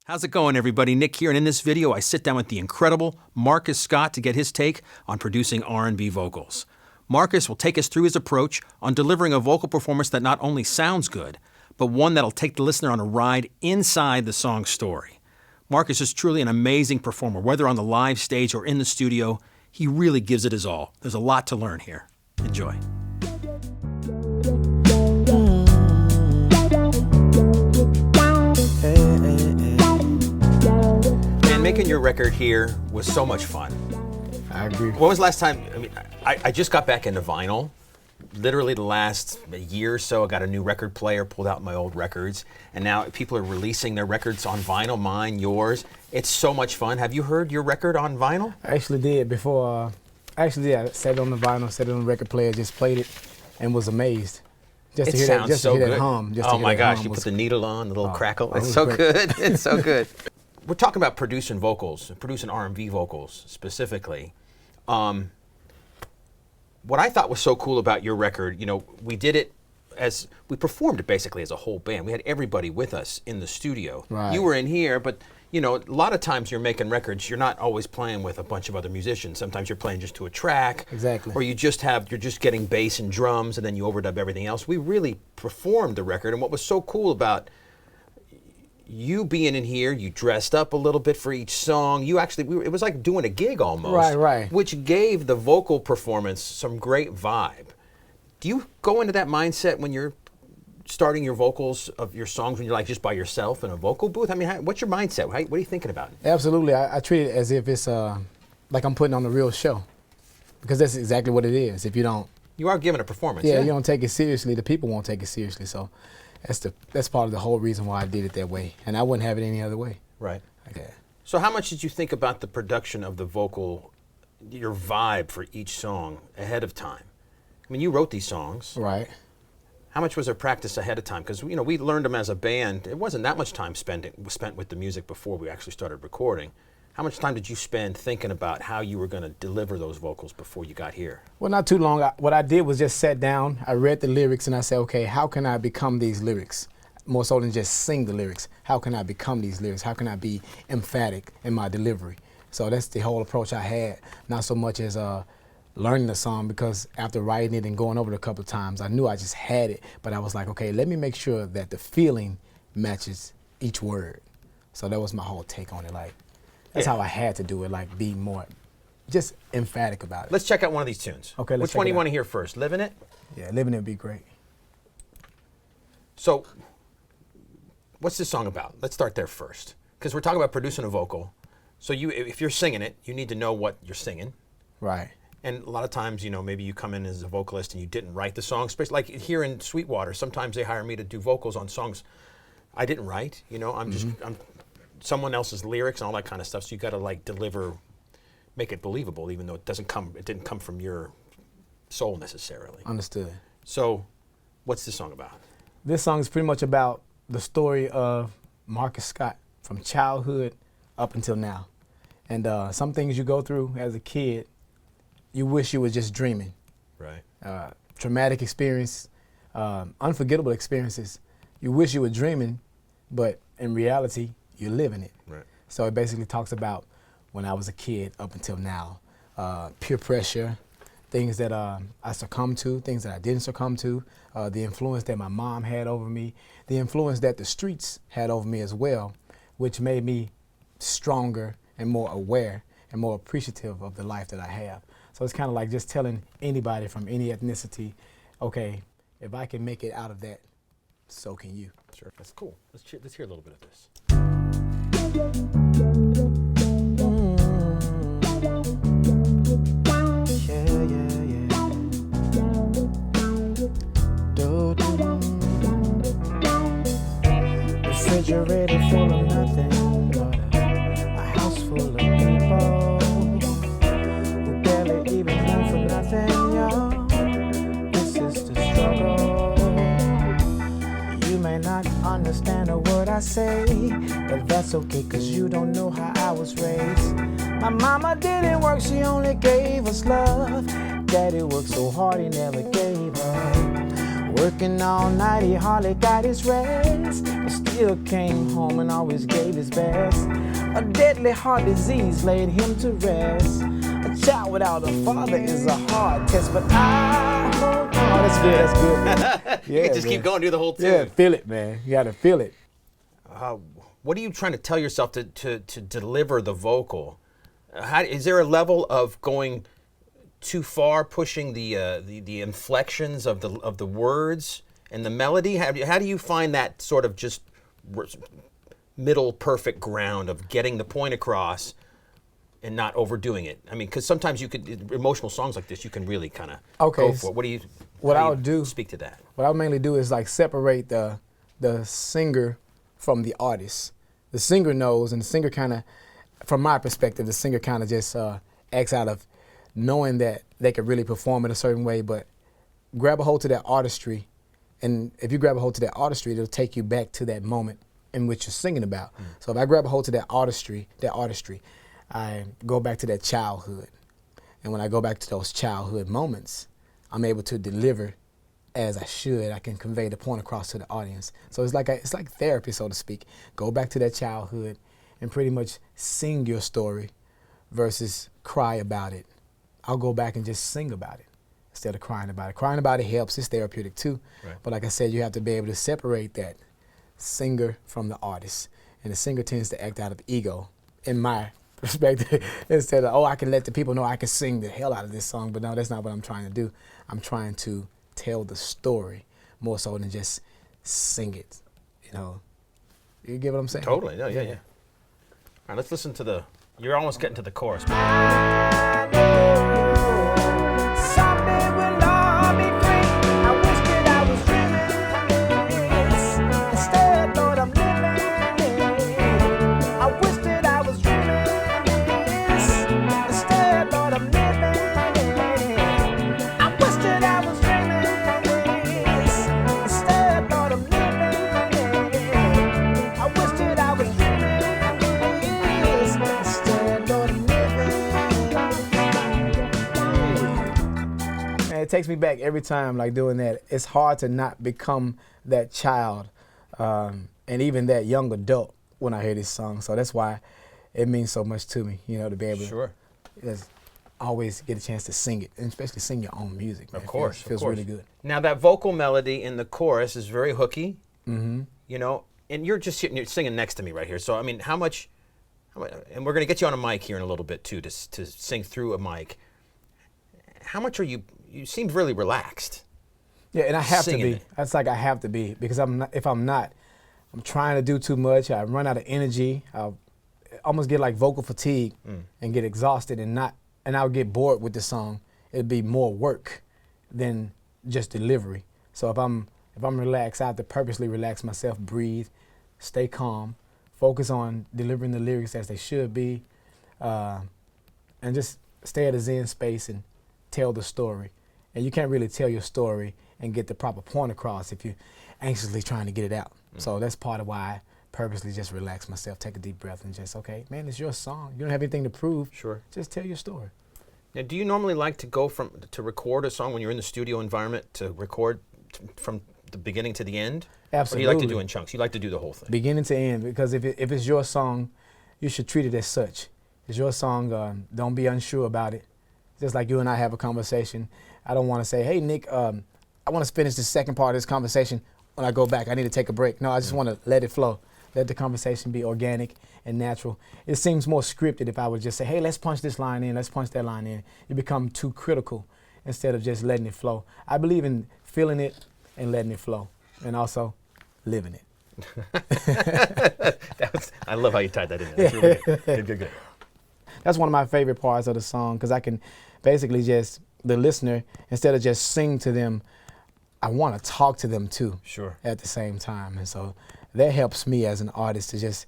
How's it going, everybody? Nick here, and in this video, I sit down with the incredible Marcus Scott to get his take on producing R&B vocals. Marcus will take us through his approach on delivering a vocal performance that not only sounds good, but one that'll take the listener on a ride inside the song's story. Marcus is truly an amazing performer, whether on the live stage or in the studio. He really gives it his all. There's a lot to learn here. Enjoy. Making your record here was so much fun. I agree. When was the last time? I mean, I just got back into vinyl. Literally the last year or so, I got a new record player, pulled out my old records, and now people are releasing their records on vinyl, mine, yours. It's so much fun. Have you heard your record on vinyl? I actually did before. I set it on the vinyl, set it on the record player, just played it, and was amazed. Just to hear that, just to hear that hum. Oh my gosh, you put the needle on, the little crackle. It's so good. It's so good. We're talking about producing vocals, producing R&B vocals specifically. What I thought was so cool about your record, you know, we did it as, we performed it basically as a whole band. We had everybody with us in the studio. Right. You were in here, but you know, a lot of times you're making records, you're not always playing with a bunch of other musicians. Sometimes you're playing just to a track. Exactly. Or you're just getting bass and drums and then you overdub everything else. We really performed the record, and what was so cool about you being in here, you dressed up a little bit for each song. You actually, it was like doing a gig almost. Right. Which gave the vocal performance some great vibe. Do you go into that mindset when you're starting your vocals of your songs, when you're like just by yourself in a vocal booth? I mean, what's your mindset? What are you thinking about? Absolutely. I treat it as if it's like I'm putting on a real show. Because that's exactly what it is. If you don't... You are giving a performance. Yeah, you don't take it seriously, the people won't take it seriously. So that's part of the whole reason why I did it that way, and I wouldn't have it any other way. Right. Okay. So how much did you think about the production of the vocal, your vibe for each song ahead of time? I mean, you wrote these songs. Right. How much was there practice ahead of time? Because you know, we learned them as a band. It wasn't that much time spent with the music before we actually started recording. How much time did you spend thinking about how you were going to deliver those vocals before you got here? Well, not too long. What I did was just sat down, I read the lyrics, and I said, okay, how can I become these lyrics? More so than just sing the lyrics. How can I become these lyrics? How can I be emphatic in my delivery? So that's the whole approach I had, not so much as learning the song, because after writing it and going over it a couple of times, I knew I just had it, but I was like, okay, let me make sure that the feeling matches each word. So that was my whole take on it. Like, that's how I had to do it, like be more just emphatic about it. Let's check out one of these tunes. Okay, let's Which one do you want to hear first? Living It? Yeah, Living It would be great. So, what's this song about? Let's start there first, because we're talking about producing a vocal. So if you're singing it, you need to know what you're singing. Right. And a lot of times, you know, maybe you come in as a vocalist and you didn't write the song. Especially like here in Sweetwater, sometimes they hire me to do vocals on songs I didn't write. You know, I'm someone else's lyrics and all that kind of stuff. So you got to like make it believable, even though it didn't come from your soul necessarily. Understood. So, what's this song about? This song is pretty much about the story of Marcus Scott from childhood up until now. And some things you go through as a kid, you wish you were just dreaming. Right. Traumatic experience, unforgettable experiences. You wish you were dreaming, but in reality, you're living it. Right. So it basically talks about when I was a kid up until now. Peer pressure, things that I succumbed to, things that I didn't succumb to, the influence that my mom had over me, the influence that the streets had over me as well, which made me stronger and more aware and more appreciative of the life that I have. So it's kind of like just telling anybody from any ethnicity, okay, if I can make it out of that, so can you. Sure, that's cool. Let's hear a little bit of this. Refrigerator full of nothing but a house full of people who barely even know for nothing, y'all. This is the struggle. You may not understand a word I say, but that's okay, cause you don't know how I was raised. My mama didn't work, she only gave us love. Daddy worked so hard, he never gave up. Working all night, he hardly got his rest, but still came home and always gave his best. A deadly heart disease laid him to rest. A child without a father is a hard test, but I hold on. Oh, that's good, that's good. You can just keep going, do the whole tune. Yeah, feel it, man. You gotta feel it. What are you trying to tell yourself to deliver the vocal? Is there a level of going too far, pushing the inflections of the words and the melody? How do you find that sort of just middle perfect ground of getting the point across and not overdoing it? I mean, because sometimes you could, emotional songs like this, you can really kind of go for it. What I would do, speak to that? What I would mainly do is like separate the singer from the artist. The singer knows, and the singer kind of, from my perspective, the singer kind of just acts out of knowing that they could really perform in a certain way, but grab a hold to that artistry, and if you grab a hold to that artistry, it'll take you back to that moment in which you're singing about. So if I grab a hold to that artistry, I go back to that childhood. And when I go back to those childhood moments, I'm able to deliver as I should. I can convey the point across to the audience. So it's like therapy, so to speak. Go back to that childhood and pretty much sing your story versus cry about it. I'll go back and just sing about it instead of crying about it. Crying about it helps. It's therapeutic too. Right. But like I said, you have to be able to separate that singer from the artist. And the singer tends to act out of ego, in my perspective, instead of, I can let the people know I can sing the hell out of this song. But no, that's not what I'm trying to do. I'm trying to tell the story more so than just sing it. You get what I'm saying? Totally. Yeah. All right, let's listen to you're almost getting to the chorus. It takes me back every time, like doing that. It's hard to not become that child and even that young adult when I hear this song. So that's why it means so much to me, to be able to always get a chance to sing it, and especially sing your own music. Man. Of course, it feels really good. Now that vocal melody in the chorus is very hooky, and you're just you're singing next to me right here. So I mean, how much? And we're going to get you on a mic here in a little bit too, to sing through a mic. How much are you? You seem really relaxed. Yeah, and I have to be. That's like I have to be, because if I'm not, I'm trying to do too much. I run out of energy. I almost get like vocal fatigue and get exhausted, and I'll get bored with the song. It'd be more work than just delivery. So if I'm relaxed, I have to purposely relax myself, breathe, stay calm, focus on delivering the lyrics as they should be, and just stay at a zen space and tell the story. And you can't really tell your story and get the proper point across if you're anxiously trying to get it out. So that's part of why I purposely just relax myself, take a deep breath, and just, okay, man, it's your song. You don't have anything to prove. Sure. Just tell your story. Now, do you normally like to go to record a song when you're in the studio environment, to record from the beginning to the end? Absolutely. Or do you like to do in chunks? You like to do the whole thing? Beginning to end, because if it's your song, you should treat it as such. It's your song. Don't be unsure about it. Just like you and I have a conversation, I don't want to say, hey, Nick, I want to finish the second part of this conversation. When I go back, I need to take a break. No, I just want to let it flow. Let the conversation be organic and natural. It seems more scripted if I would just say, hey, let's punch this line in, let's punch that line in. You become too critical instead of just letting it flow. I believe in feeling it and letting it flow, and also living it. I love how you tied that in there. That's really good. That's one of my favorite parts of the song, because I can basically just, the listener, instead of just sing to them, I want to talk to them too. Sure. At the same time. And so that helps me as an artist to just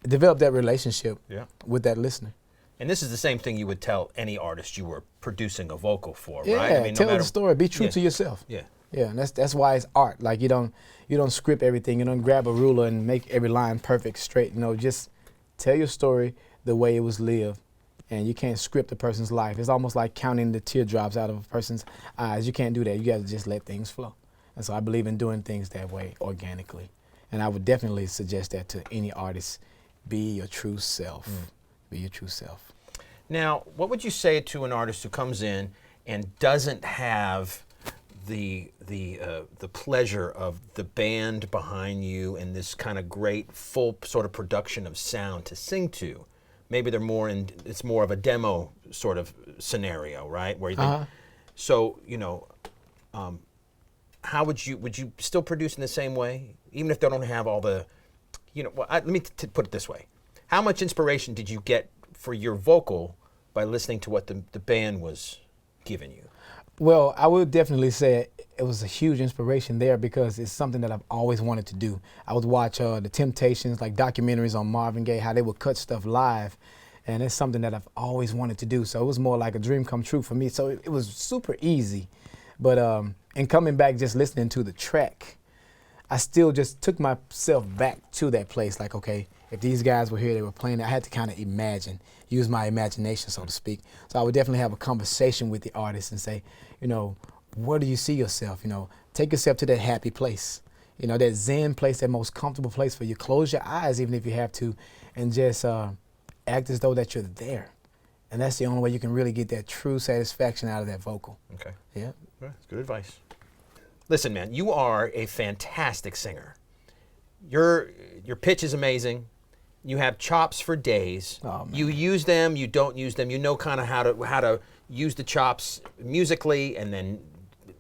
develop that relationship with that listener. And this is the same thing you would tell any artist you were producing a vocal for, yeah, right? I mean, tell the story. Be true to yourself. Yeah. Yeah, and that's why it's art. Like you don't script everything. You don't grab a ruler and make every line perfect, straight. Just tell your story the way it was lived. And you can't script a person's life. It's almost like counting the teardrops out of a person's eyes. You can't do that. You got to just let things flow. And so I believe in doing things that way organically. And I would definitely suggest that to any artist. Be your true self. Be your true self. Now, what would you say to an artist who comes in and doesn't have the pleasure of the band behind you and this kind of great full sort of production of sound to sing to? Maybe they're more it's more of a demo sort of scenario, right? Where you think, so, you know, how would you still produce in the same way, even if they don't have all the, you know? Well, let me put it this way: how much inspiration did you get for your vocal by listening to what the band was giving you? Well, I would definitely say it was a huge inspiration there because it's something that I've always wanted to do. I would watch the Temptations, like documentaries on Marvin Gaye, how they would cut stuff live, and it's something that I've always wanted to do. So it was more like a dream come true for me. So it was super easy. But and coming back, just listening to the track, I still just took myself back to that place. Like, okay, if these guys were here, they were playing, I had to kind of use my imagination, so to speak. So I would definitely have a conversation with the artist and say, you know, where do you see yourself? You know, take yourself to that happy place, you know, that zen place, that most comfortable place for you. Close your eyes, even if you have to, and just act as though that you're there. And that's the only way you can really get that true satisfaction out of that vocal. Okay. Yeah. That's good advice. Listen, man, you are a fantastic singer. Your pitch is amazing. You have chops for days. Oh, man. You use them, you don't use them. You know kind of how to use the chops musically and then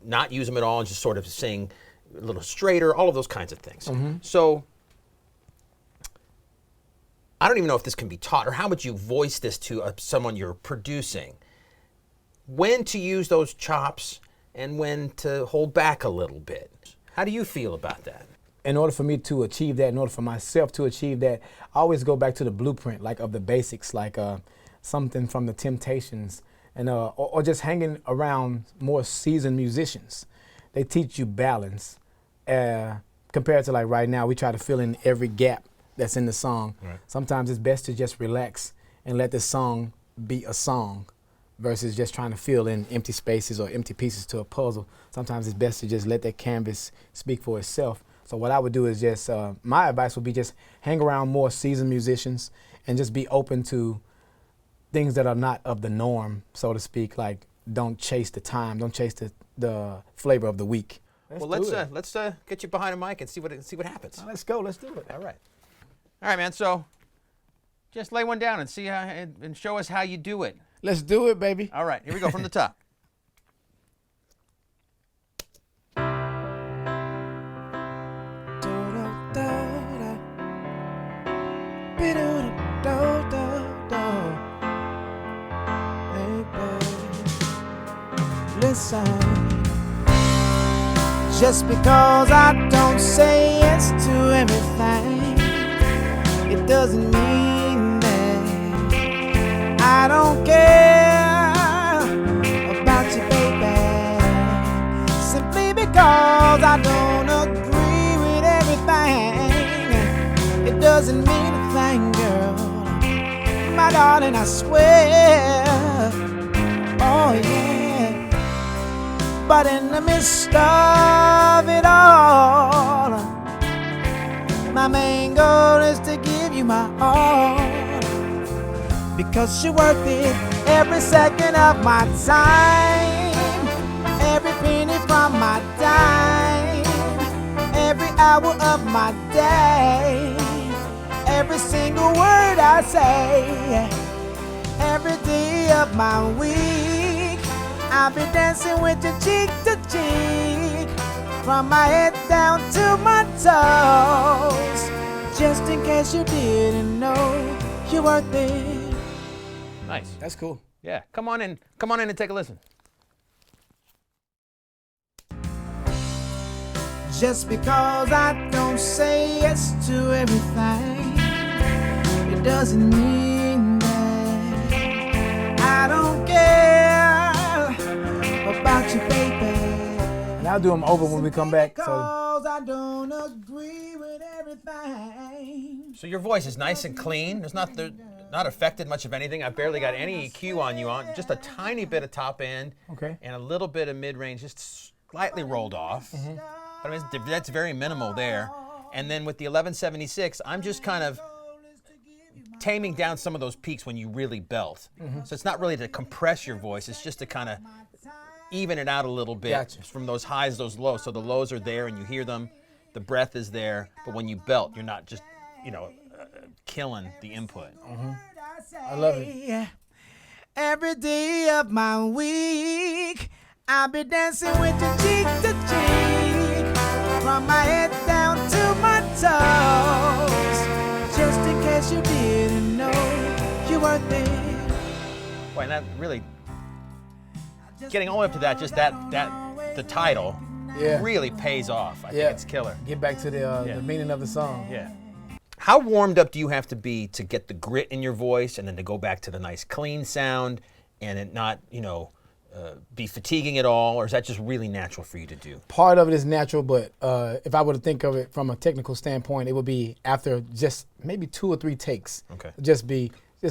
not use them at all and just sort of sing a little straighter, all of those kinds of things. So I don't even know if this can be taught, or how would you voice this to someone you're producing? When to use those chops and when to hold back a little bit. How do you feel about that? In order for me to achieve that, in order for myself to achieve that, I always go back to the blueprint, like of the basics, like something from the Temptations, and or just hanging around more seasoned musicians. They teach you balance. Compared to like right now, we try to fill in every gap that's in the song. Right. Sometimes it's best to just relax and let the song be a song versus just trying to fill in empty spaces or empty pieces to a puzzle. Sometimes it's best to just let that canvas speak for itself. So what I would do is just, my advice would be just hang around more seasoned musicians and just be open to things that are not of the norm, so to speak. Like, don't chase the time, don't chase the flavor of the week. Let's get you behind a mic and see what happens. Let's go, let's do it. All right, man. So just lay one down and see how, and show us how you do it. Let's do it, baby. All right, here we go from the top. Listen, just because I don't say yes to everything, it doesn't mean that I don't care about you, baby. Simply because I don't agree with everything, it doesn't mean a thing, girl. My darling, I swear, oh yeah. But in the midst of it all, my main goal is to give you my all, because you're worth it every second of my time, every penny from my dime, every hour of my day, every single word I say, every day of my week. I'll be dancing with you cheek to cheek, from my head down to my toes, just in case you didn't know, you're worth it. Nice. That's cool. Yeah, come on in and take a listen. Just because I don't say yes to everything, it doesn't mean that I don't care about you, baby. And I'll do them over when we come back. Because I don't agree with everything. So your voice is nice and clean. There's not affected much of anything. I've barely got any EQ on you, just a tiny bit of top end, okay, and a little bit of mid range. Just slightly rolled off. But I mean, that's very minimal there. And then with the 1176, I'm just kind of taming down some of those peaks when you really belt. So it's not really to compress your voice, it's just to kind of even it out a little bit. Gotcha. From those highs, those lows. So the lows are there and you hear them, the breath is there, but when you belt, you're not just, killing the input. I love it. Every day of my week, I'll be dancing with you cheek to cheek, from my head down to my toes, just in case you didn't know you were there. Boy, and that really, getting all the way up to that, just the title Yeah. really pays off. I think it's killer. Get back to the meaning of the song. Yeah. How warmed up do you have to be to get the grit in your voice and then to go back to the nice clean sound and it not, be fatiguing at all? Or is that just really natural for you to do? Part of it is natural, but if I were to think of it from a technical standpoint, it would be after just maybe 2 or 3 takes. Okay. Just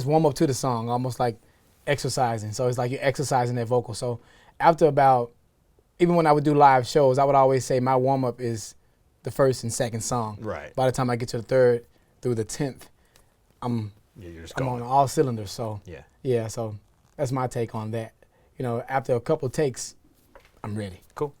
warm up to the song, almost like exercising. So it's like you're exercising that vocal. So after even when I would do live shows, I would always say my warm up is the first and second song. Right. By the time I get to the third through the 10th, I'm on all cylinders. So so that's my take on that. After a couple of takes, I'm ready. Cool.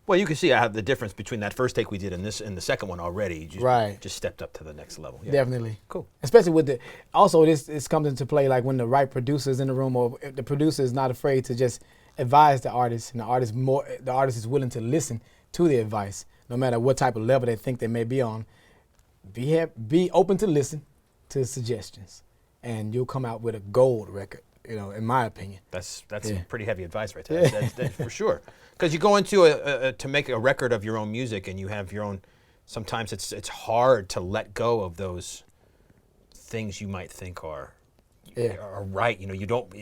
Well, you can see I have the difference between that first take we did and the second one already. You just stepped up to the next level. Yeah. Definitely. Cool. Especially with this comes into play like when the right producer's in the room, or if the producer is not afraid to just advise the artist, and the artist is willing to listen to the advice, no matter what type of level they think they may be on. Be open to listen to suggestions, and you'll come out with a gold record. In my opinion. That's some pretty heavy advice right there. That's for sure. Because you go into to make a record of your own music, and you have your own. Sometimes it's hard to let go of those things you might think are right. You don't.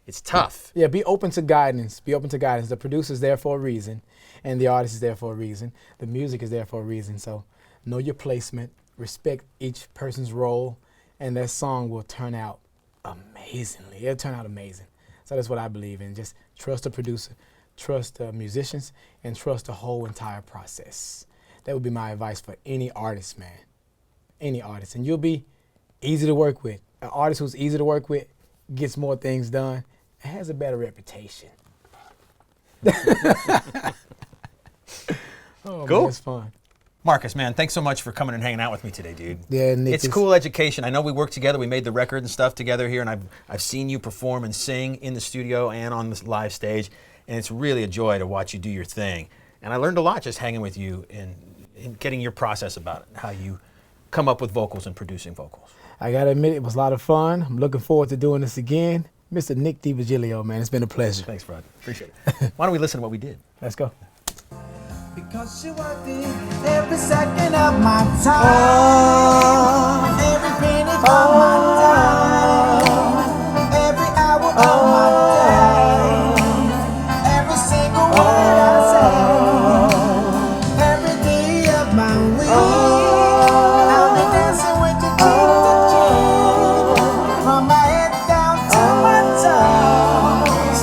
It's tough. Yeah. Be open to guidance. Be open to guidance. The producer's there for a reason, and the artist is there for a reason. The music is there for a reason. So know your placement. Respect each person's role, and that song will turn out amazingly. It'll turn out amazing. So that's what I believe in. Just trust the producer, trust the musicians, and trust the whole entire process. That would be my advice for any artist, man. Any artist. And you'll be easy to work with. An artist who's easy to work with gets more things done and has a better reputation. Cool. Man, it's fun. Marcus, man, thanks so much for coming and hanging out with me today, dude. Yeah, Nick, it's cool education. I know we worked together. We made the record and stuff together here, and I've seen you perform and sing in the studio and on this live stage, and it's really a joy to watch you do your thing. And I learned a lot just hanging with you and getting your process about it, how you come up with vocals and producing vocals. I gotta admit, it was a lot of fun. I'm looking forward to doing this again. Mr. Nick DiVigilio, man, it's been a pleasure. Thanks, bud. Appreciate it. Why don't we listen to what we did? Let's go. Because you're worth it, every second of my time, every penny from my time, every hour of my day, every single word I say, every day of my week, I'll be dancing with you cheek to cheek, from my head down to my toes,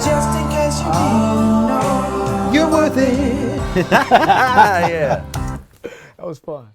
just in case you didn't know you're worth it. Yeah. That was fun.